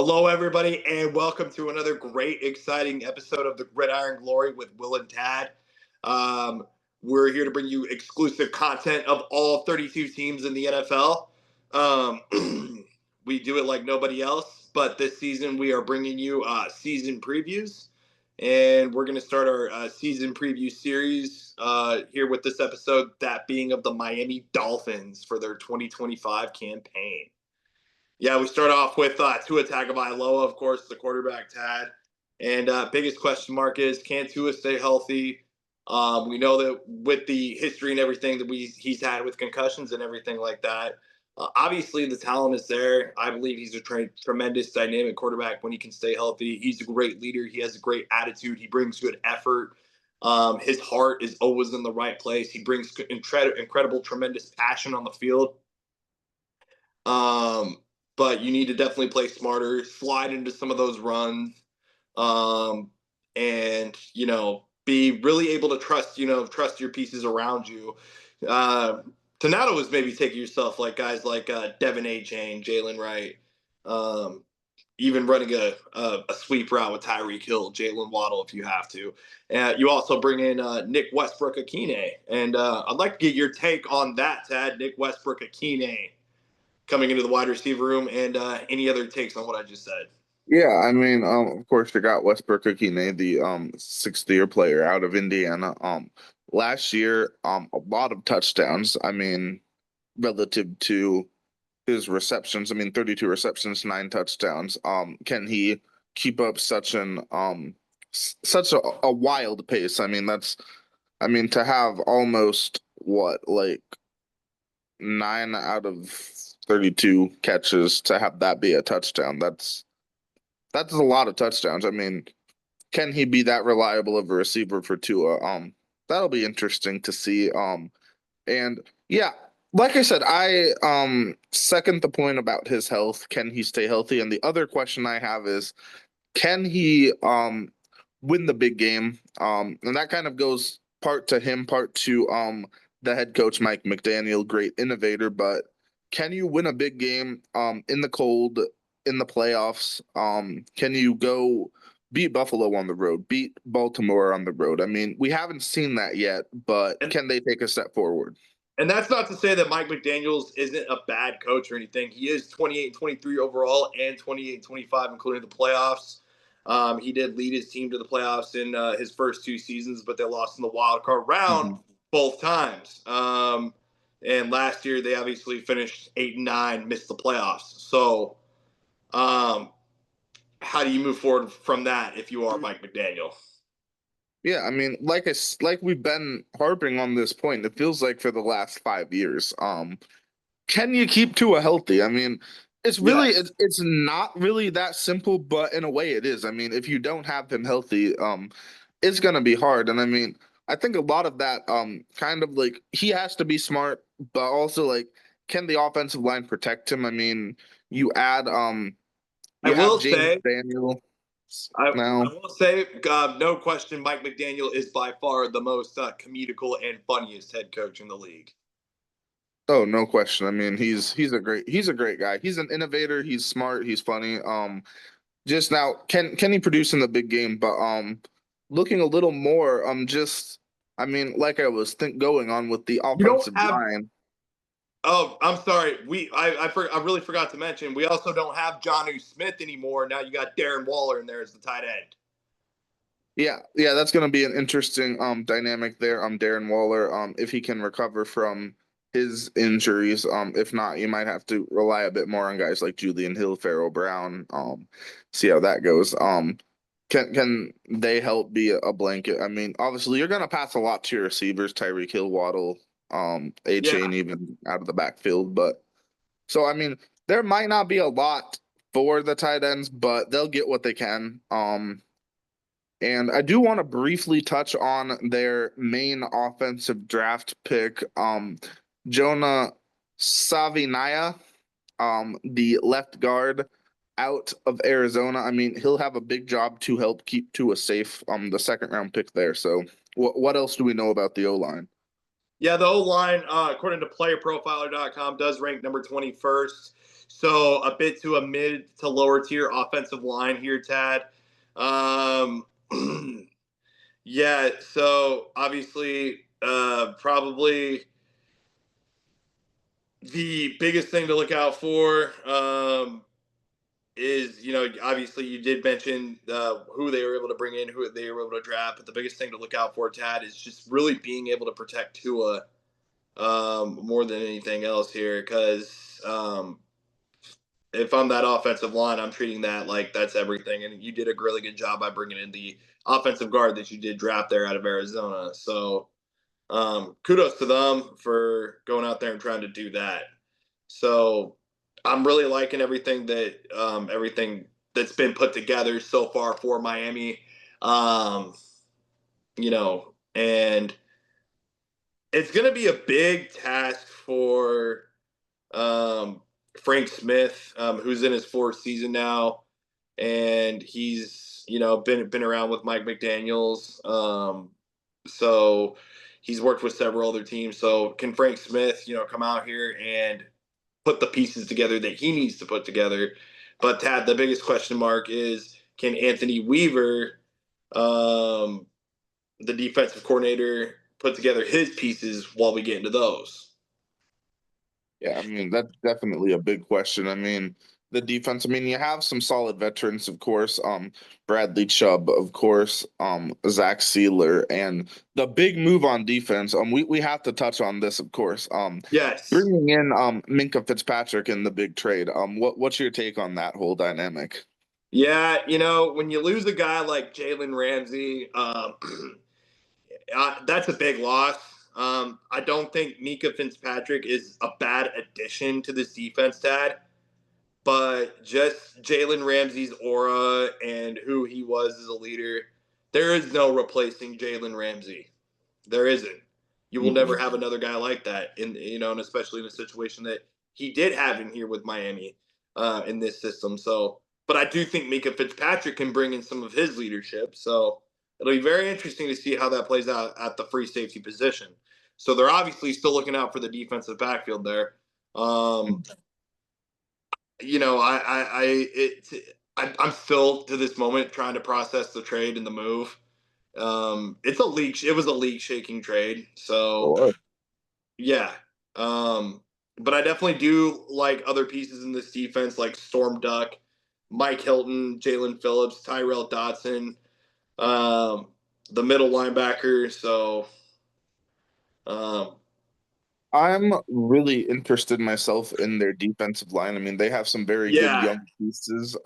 Hello, everybody, and welcome to another great, exciting episode of the Gridiron Glory with Will and Tad. Um, we're here to bring you exclusive content of all 32 teams in the NFL. We do it like nobody else, but this season we are bringing you season previews, and we're going to start our season preview series here with this episode, that being of the Miami Dolphins for their 2025 campaign. Yeah, we start off with Tua Tagovailoa, of course, the quarterback, Tad. And biggest question mark is, can Tua stay healthy? We know that with the history and everything that he's had with concussions and everything like that, obviously the talent is there. I believe he's a tremendous dynamic quarterback when he can stay healthy. He's a great leader. He has a great attitude. He brings good effort. His heart is always in the right place. He brings incredible, tremendous passion on the field. Um, but you need to definitely play smarter, slide into some of those runs, um, and be really able to trust your pieces around you. Uh, Donato is maybe taking yourself like guys like Devin A. Chain, Jalen Wright, um, even running a sweep route with Tyreek Hill, Jalen Waddle if you have to. You also bring in Nick Westbrook Akine, and I'd like to get your take on that, Tad. Nick Westbrook Akine coming into the wide receiver room, and any other takes on what I just said. Yeah, I mean, of course, you got Westbrook Akine, the sixth-year player out of Indiana. Last year, a lot of touchdowns. I mean, relative to his receptions, I mean, 32 receptions, 9 touchdowns. Can he keep up such a wild pace? I mean, to have almost what, like 9 out of 32 catches to have that be a touchdown, that's a lot of touchdowns. I mean, can he be that reliable of a receiver for Tua? That'll be interesting to see. And yeah, like I said, I second the point about his health. Can he stay healthy? And the other question I have is, can he win the big game? And that kind of goes part to him, part to the head coach Mike McDaniel, great innovator, but can you win a big game in the cold, in the playoffs? Can you go beat Buffalo on the road, beat Baltimore on the road? I mean, we haven't seen that yet, but And can they take a step forward? and that's not to say that Mike McDaniels isn't a bad coach or anything. He is 28-23 overall and 28-25, including the playoffs. He did lead his team to the playoffs in his first 2 seasons, but they lost in the wild card round Mhm. both times. And last year they obviously finished 8-9, missed the playoffs. So, um, how do you move forward from that if you are Mike McDaniel? Yeah, I mean, like we've been harping on this point, it feels like for the last 5 years. Can you keep Tua healthy? I mean, Yes. it's not really that simple, but in a way it is. I mean, if you don't have him healthy, it's gonna be hard. And I mean, I think a lot of that kind of like he has to be smart, but also like can the offensive line protect him? I mean, you add I you have will James say Daniel I now. will say, no question, Mike McDaniel is by far the most comedical and funniest head coach in the league. Oh, no question. I mean, he's a great guy. He's an innovator, he's smart, he's funny. Just now, can he produce in the big game? But looking a little more, just I mean, like I was going on with the You don't offensive have. line. Oh, I'm sorry. I really forgot to mention. We also don't have Jonnu Smith anymore. Now you got Darren Waller in there as the tight end. Yeah, that's gonna be an interesting dynamic there. Darren Waller, if he can recover from his injuries. If not, you might have to rely a bit more on guys like Julian Hill, Farrell Brown. See how that goes. Can they help be a blanket? I mean, obviously you're gonna pass a lot to your receivers, Tyreek Hill, Waddle, A Yeah, Chain even out of the backfield. But so I mean, there might not be a lot for the tight ends, but they'll get what they can. And I do want to briefly touch on their main offensive draft pick, Jonah Savinaya, the left guard out of Arizona. I mean, he'll have a big job to help keep Tua safe, the second round pick there. So what else do we know about the O line? yeah. The O line, according to PlayerProfiler.com, does rank number 21st. So a bit to a mid to lower tier offensive line here, Tad. Um, yeah, so obviously, probably the biggest thing to look out for is, obviously you did mention who they were able to bring in, who they were able to draft, but the biggest thing to look out for, Tad, is just really being able to protect Tua more than anything else here. Because if I'm that offensive line, I'm treating that like that's everything. And you did a really good job by bringing in the offensive guard that you did draft there out of Arizona. So kudos to them for going out there and trying to do that. So I'm really liking everything that's been put together so far for Miami. Um, and it's going to be a big task for um, Frank Smith, who's in his fourth season now, and he's been around with Mike McDaniel's. So he's worked with several other teams. So can Frank Smith, come out here and put the pieces together that he needs to put together? But Tad, the biggest question mark is, can Anthony Weaver, um, the defensive coordinator, put together his pieces while we get into those? Yeah, I mean, that's definitely a big question. I mean, the defense, I mean, you have some solid veterans, of course. Bradley Chubb, of course, Zach Sealer, and the big move on defense. We have to touch on this, of course. Yes. Bringing in Minka Fitzpatrick in the big trade. What's your take on that whole dynamic? Yeah, when you lose a guy like Jalen Ramsey, that's a big loss. I don't think Mika Fitzpatrick is a bad addition to this defense, Dad, but just Jalen Ramsey's aura and who he was as a leader, there is no replacing Jalen Ramsey. There isn't. You will never Mhm. have another guy like that, and especially in a situation that he did have in here with Miami in this system. So, but I do think Mika Fitzpatrick can bring in some of his leadership. So it'll be very interesting to see how that plays out at the free safety position. So they're obviously still looking out for the defensive backfield there. Um, I'm still to this moment trying to process the trade and the move. It's a league. It was a league shaking trade. So Sure. yeah. Um, but I definitely do like other pieces in this defense, like Storm Duck, Mike Hilton, Jalen Phillips, Tyrell Dotson, um, the middle linebacker. So um, I'm really interested myself in their defensive line. I mean, they have some very good yeah, young pieces.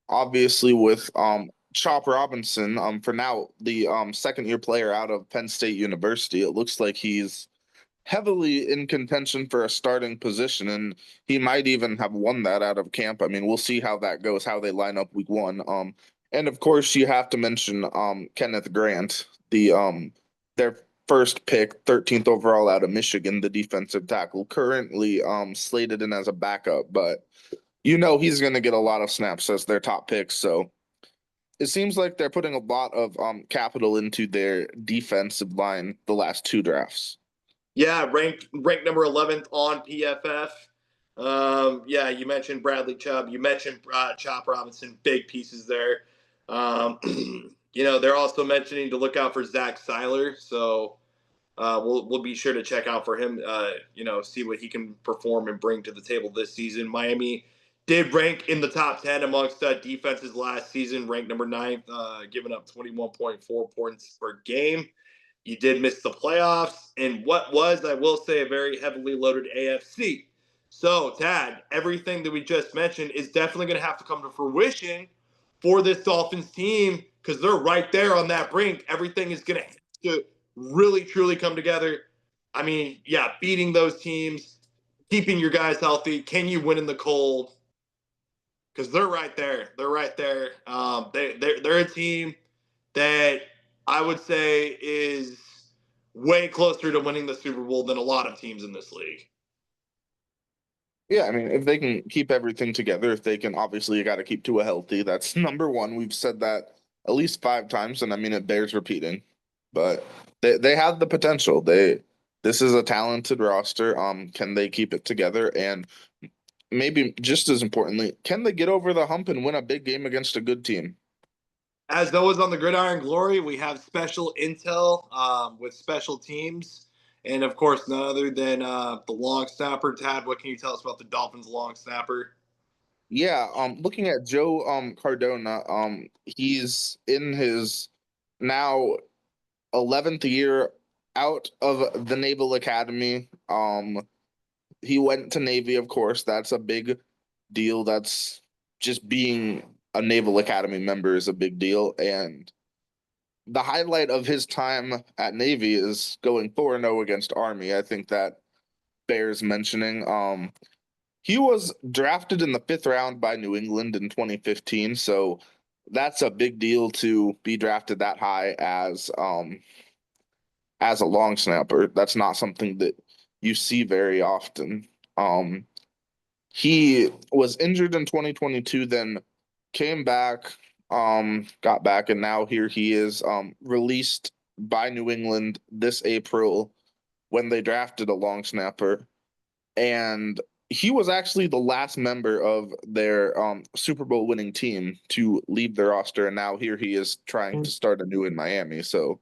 Obviously with Chop Robinson, for now, the second year player out of Penn State University, it looks like he's heavily in contention for a starting position, and he might even have won that out of camp. I mean, we'll see how that goes, how they line up week one. And of course, you have to mention Kenneth Grant, their first pick, 13th overall out of Michigan, the defensive tackle, currently slated in as a backup, but he's going to get a lot of snaps as their top pick. So it seems like they're putting a lot of capital into their defensive line the last two drafts. yeah, ranked number 11th on PFF. Yeah, you mentioned Bradley Chubb. You mentioned Chop Robinson. Big pieces there. Um, they're also mentioning to look out for Zach Seiler. So we'll be sure to check out for him. See what he can perform and bring to the table this season. Miami did rank in the top 10 amongst defenses last season, ranked number 9th, giving up 21.4 points per game. You did miss the playoffs in what was, I will say, a very heavily loaded AFC. So, Tad, everything that we just mentioned is definitely going to have to come to fruition for this Dolphins team because they're right there on that brink. Everything is going to really, truly come together. I mean, yeah, beating those teams, keeping your guys healthy. Can you win in the cold? Because they're right there. They're right there. They're a team that I would say is way closer to winning the Super Bowl than a lot of teams in this league. Yeah, I mean, if they can keep everything together, if they can, obviously, you got to keep Tua healthy. That's number one. We've said that at least 5 times, and I mean, it bears repeating. But they have the potential. This is a talented roster. Can they keep it together? And maybe just as importantly, can they get over the hump and win a big game against a good team? As always on the Gridiron Glory, we have special intel with special teams. And of course, none other than the long snapper. Tad, what can you tell us about the Dolphins long snapper? Yeah, looking at Joe Cardona, he's in his now 11th year out of the Naval Academy. He went to Navy, of course. That's a big deal. That's just being a Naval Academy member is a big deal. And the highlight of his time at Navy is going 4-0 against Army. I think that bears mentioning. He was drafted in the fifth round by New England in 2015, so that's a big deal to be drafted that high as a long snapper. That's not something that you see very often. Um, he was injured in 2022, then came back, got back, and now here he is, released by New England this April when they drafted a long snapper. And he was actually the last member of their Super Bowl winning team to leave their roster, and now here he is trying to start anew in Miami. So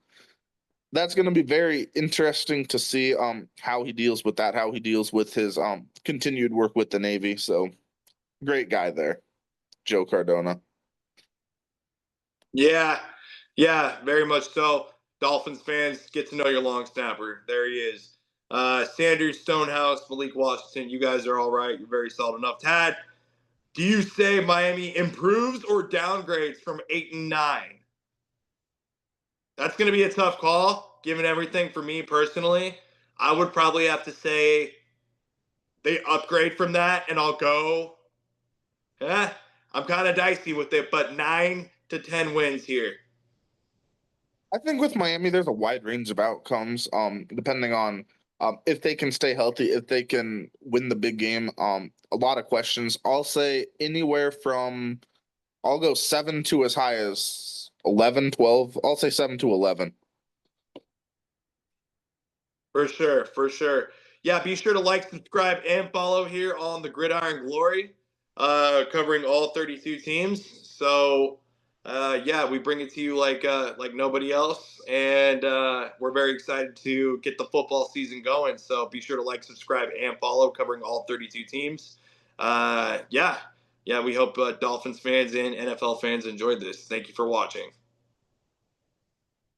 that's going to be very interesting to see how he deals with that, how he deals with his continued work with the Navy. So great guy there, Joe Cardona. Yeah, yeah, very much so. Dolphins fans, get to know your long snapper. There he is. Sanders, Stonehouse, Malik Washington, you guys are all right. You're very solid enough. Tad, do you say Miami improves or downgrades from 8 and 9? That's going to be a tough call, given everything for me personally. I would probably have to say they upgrade from that, and I'll go. I'm kind of dicey with it, but 9 to 10 wins here. I think with Miami, there's a wide range of outcomes, depending on if they can stay healthy, if they can win the big game. A lot of questions. I'll say anywhere from I'll go 7 to as high as 11, 12. I'll say 7 to 11. For sure, for sure. Yeah, be sure to like, subscribe, and follow here on the Gridiron Glory, covering all 32 teams. So, yeah, we bring it to you like nobody else, and we're very excited to get the football season going. So, be sure to like, subscribe, and follow, covering all 32 teams. Yeah, yeah, we hope Dolphins fans and NFL fans enjoyed this. Thank you for watching.